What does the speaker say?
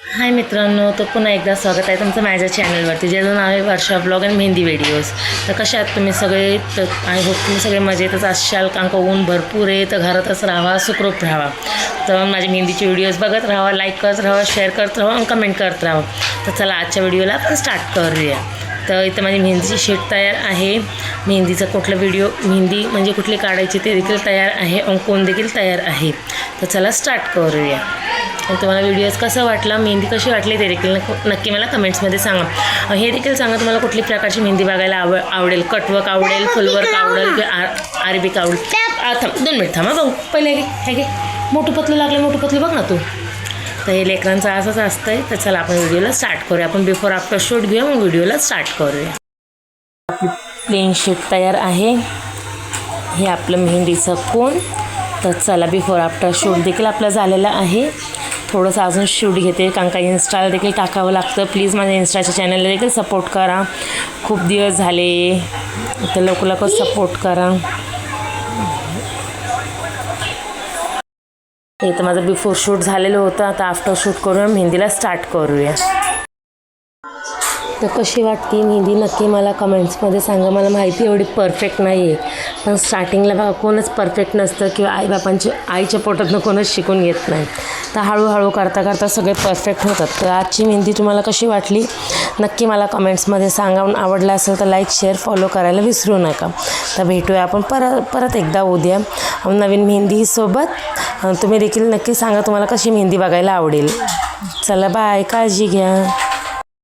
हाय मित्रांनो, तर पुन्हा एकदा स्वागत आहे तुमचं माझ्या चॅनलवरती, ज्याचं नाव आहे वर्षा ब्लॉग आणि मेहंदी व्हिडिओज. तर कशा आहात तुम्ही सगळे? तर आय होप तुम्ही सगळे मजेतच असाल, कारण का ऊन भरपूर आहे. तर घरातच राहावा, सुखरूप राहावा. तर माझे मेहंदीचे व्हिडिओज बघत राहावा, लाईक करत राहावा, शेअर करत राहावा आणि कमेंट करत राहावा. तर चला आजच्या व्हिडिओला आपण स्टार्ट करूया. तर इथं माझी मेहंदीची शीट तयार आहे. मेहंदीचा कुठला व्हिडिओ, मेहंदी म्हणजे कुठली काढायची ते देखील तयार आहे आणि कोण देखील तयार आहे. तर चला स्टार्ट करूया. आणि तुम्हाला व्हिडिओज कसं वाटला, मेहंदी कशी वाटली ते देखील नक्की मला कमेंट्समध्ये सांगा. हे देखील सांगा तुम्हाला कुठली प्रकारची मेहंदी बघायला आवडेल. कटवर्क आवडेल, फुलवर्क आवडेल किंवा आरबिक आवडेल. 2 मिनिट थांबा बघू. पहिले हे घे, मोठं पतलं लागलं, मोठं पतलं बघ ना तू. तर हे लेकरांचं असंच असतं आहे. तर चला आपण व्हिडिओला स्टार्ट करूया. आपण बिफोर आफ्टर शूट घेऊया, मग व्हिडिओला स्टार्ट करूया. आपली प्लेन शीट तयार आहे. हे आपलं मेहंदीचं कोन. तर चला बिफोर आफ्टर शूट देखील आपलं झालेलं आहे. थोडंसं अजून शूट घेते, कारण का इन्स्टाला देखील टाकावं लागतं. प्लीज माझ्या इन्स्टाच्या चॅनलला देखील सपोर्ट करा. खूप दिवस झाले, तर लवकर सपोर्ट करा. हे तर माझं बिफोर शूट झालेलं होतं. आता आफ्टर शूट करूया, मेहंदीला स्टार्ट करूया. तर कशी वाटते मेहंदी नक्की मला कमेंट्समध्ये सांगा. मला माहिती एवढी परफेक्ट नाही आहे, पण स्टार्टिंगला बघा कोणच परफेक्ट नसतं किंवा आईच्या पोटातनं कोणच शिकून घेत नाही. तर हळूहळू करता सगळे परफेक्ट होतात. तर आजची मेहंदी तुम्हाला कशी वाटली नक्की मला कमेंट्समध्ये सांगा. आवडलं असेल तर लाईक, शेअर, फॉलो करायला विसरू नका. तर भेटूया आपण परत एकदा उद्या नवीन मेहंदीसोबत. तुम्ही देखील नक्की सांगा तुम्हाला कशी मेहंदी बघायला आवडेल. चला बाय, काळजी घ्या.